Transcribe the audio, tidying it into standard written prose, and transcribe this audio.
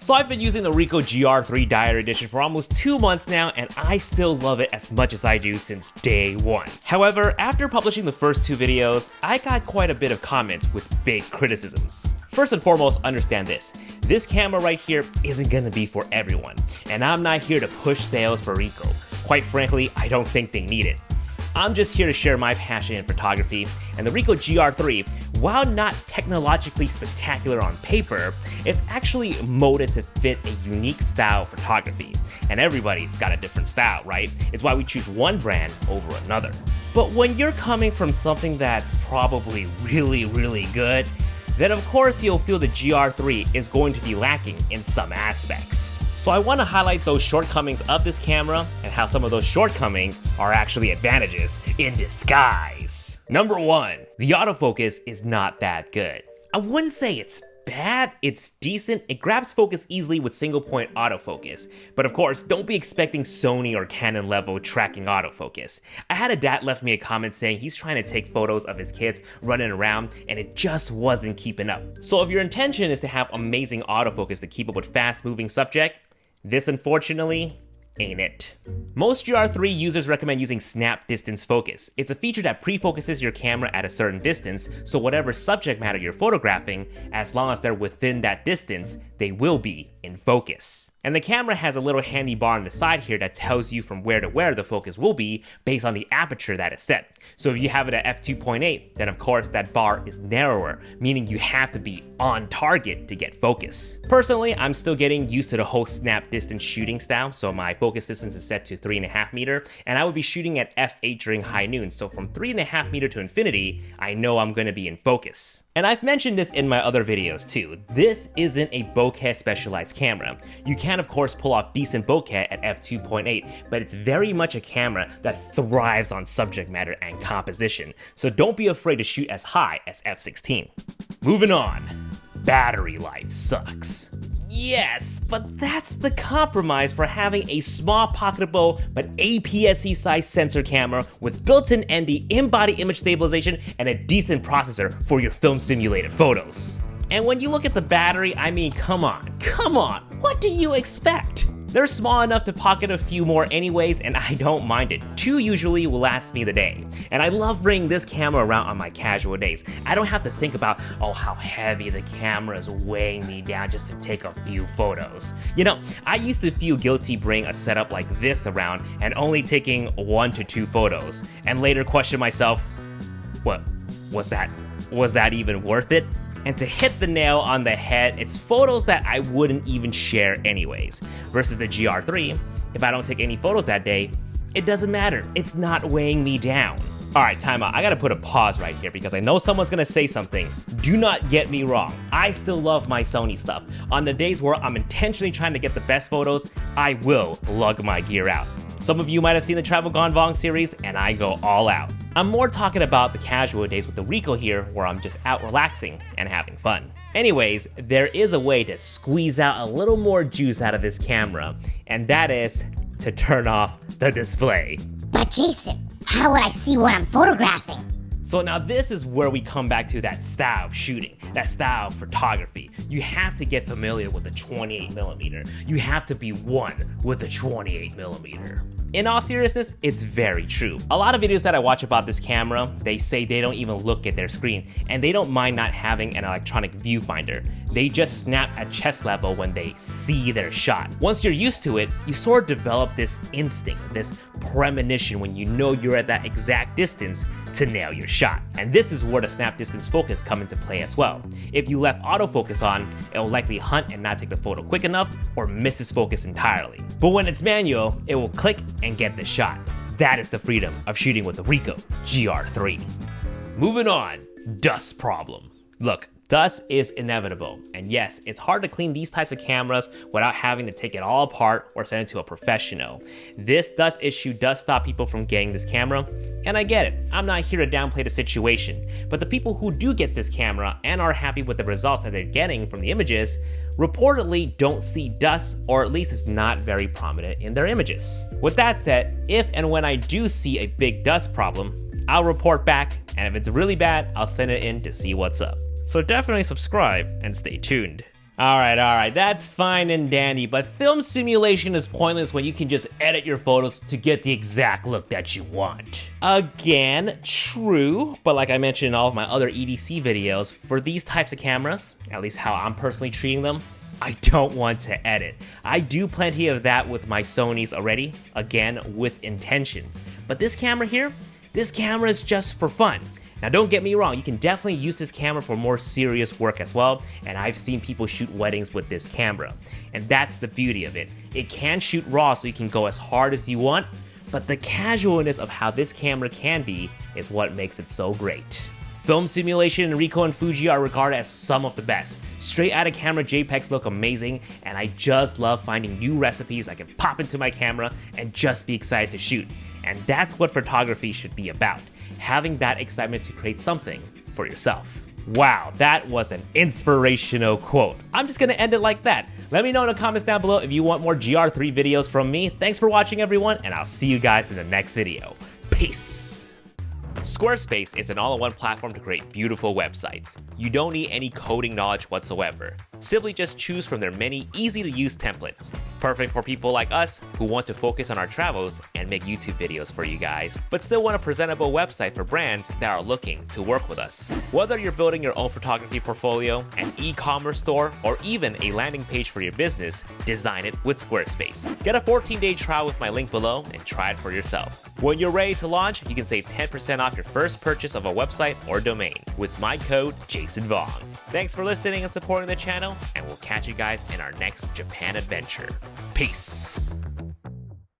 So I've been using the Ricoh GR3 Diary Edition for almost 2 months now, and I still love it as much as I do since day one. However, after publishing the first 2 videos, I got quite a bit of comments with big criticisms. First and foremost, understand this. This camera right here isn't gonna be for everyone, and I'm not here to push sales for Ricoh. Quite frankly, I don't think they need it. I'm just here to share my passion in photography, and the Ricoh GR3, while not technologically spectacular on paper, it's actually molded to fit a unique style of photography. And everybody's got a different style, right? It's why we choose one brand over another. But when you're coming from something that's probably really good, then of course you'll feel the GR3 is going to be lacking in some aspects. So I want to highlight those shortcomings of this camera and how some of those shortcomings are actually advantages in disguise. Number 1, the autofocus is not that good. I wouldn't say it's bad, it's decent. It grabs focus easily with single point autofocus. But of course, don't be expecting Sony or Canon level tracking autofocus. I had a dad left me a comment saying he's trying to take photos of his kids running around and it just wasn't keeping up. So if your intention is to have amazing autofocus to keep up with fast moving subject, this unfortunately ain't it. Most GR3 users recommend using snap distance focus. It's a feature that pre-focuses your camera at a certain distance, so whatever subject matter you're photographing, as long as they're within that distance, they will be in focus. And the camera has a little handy bar on the side here that tells you from where to where the focus will be based on the aperture that is set. So if you have it at f2.8, then of course that bar is narrower, meaning you have to be on target to get focus. Personally, I'm still getting used to the whole snap distance shooting style, so my focus distance is set to 3.5 meters, and I would be shooting at f8 during high noon, so from 3.5 meters to infinity, I know I'm gonna be in focus. And I've mentioned this in my other videos too. This isn't a bokeh specialized camera. You can of course pull off decent bokeh at f2.8, but it's very much a camera that thrives on subject matter and composition. So don't be afraid to shoot as high as f16. Moving on, battery life sucks. Yes, but that's the compromise for having a small pocketable but APS-C size sensor camera with built-in ND in-body image stabilization and a decent processor for your film simulated photos. And when you look at the battery, I mean, come on, what do you expect? They're small enough to pocket a few more anyways, and I don't mind it. 2 usually will last me the day. And I love bringing this camera around on my casual days. I don't have to think about, oh, how heavy the camera is weighing me down just to take a few photos. You know, I used to feel guilty bringing a setup like this around and only taking 1 to 2 photos, and later question myself, what, was that even worth it? And to hit the nail on the head, it's photos that I wouldn't even share anyways. Versus the GR3, if I don't take any photos that day, it doesn't matter, it's not weighing me down. Alright, time out, I gotta put a pause right here because I know someone's gonna say something. Do not get me wrong, I still love my Sony stuff. On the days where I'm intentionally trying to get the best photos, I will lug my gear out. Some of you might have seen the Travel Gone Vong series, and I go all out. I'm more talking about the casual days with the Ricoh here, where I'm just out relaxing and having fun. Anyways, there is a way to squeeze out a little more juice out of this camera, and that is to turn off the display. But Jason, how would I see what I'm photographing? So now this is where we come back to that style of shooting, that style of photography. You have to get familiar with the 28mm. You have to be one with the 28mm. In all seriousness, it's very true. A lot of videos that I watch about this camera, they say they don't even look at their screen, and they don't mind not having an electronic viewfinder. They just snap at chest level when they see their shot. Once you're used to it, you sort of develop this instinct, this premonition when you know you're at that exact distance to nail your shot. And this is where the snap distance focus come into play as well. If you left autofocus on, it will likely hunt and not take the photo quick enough or misses focus entirely. But when it's manual, it will click and get the shot. That is the freedom of shooting with the Ricoh GR3. Moving on, dust problem. Look, dust is inevitable, and yes, it's hard to clean these types of cameras without having to take it all apart or send it to a professional. This dust issue does stop people from getting this camera, and I get it, I'm not here to downplay the situation, but the people who do get this camera and are happy with the results that they're getting from the images, reportedly don't see dust, or at least it's not very prominent in their images. With that said, if and when I do see a big dust problem, I'll report back, and if it's really bad, I'll send it in to see what's up. So definitely subscribe and stay tuned. Alright, that's fine and dandy, but film simulation is pointless when you can just edit your photos to get the exact look that you want. Again, true, but like I mentioned in all of my other EDC videos, for these types of cameras, at least how I'm personally treating them, I don't want to edit. I do plenty of that with my Sonys already, again, with intentions. But this camera here, this camera is just for fun. Now don't get me wrong, you can definitely use this camera for more serious work as well, and I've seen people shoot weddings with this camera. And that's the beauty of it. It can shoot raw so you can go as hard as you want, but the casualness of how this camera can be is what makes it so great. Film simulation in Ricoh and Fuji are regarded as some of the best. Straight out of camera JPEGs look amazing, and I just love finding new recipes I can pop into my camera and just be excited to shoot. And that's what photography should be about. Having that excitement to create something for yourself. Wow, that was an inspirational quote. I'm just gonna end it like that. Let me know in the comments down below if you want more GR3 videos from me. Thanks for watching everyone, and I'll see you guys in the next video. Peace! Squarespace is an all-in-one platform to create beautiful websites. You don't need any coding knowledge whatsoever. Simply just choose from their many easy-to-use templates. Perfect for people like us who want to focus on our travels and make YouTube videos for you guys, but still want a presentable website for brands that are looking to work with us. Whether you're building your own photography portfolio, an e-commerce store, or even a landing page for your business, design it with Squarespace. Get a 14-day trial with my link below and try it for yourself. When you're ready to launch, you can save 10% off your first purchase of a website or domain with my code JasonVong. Thanks for listening and supporting the channel, and we'll catch you guys in our next Japan adventure. Peace!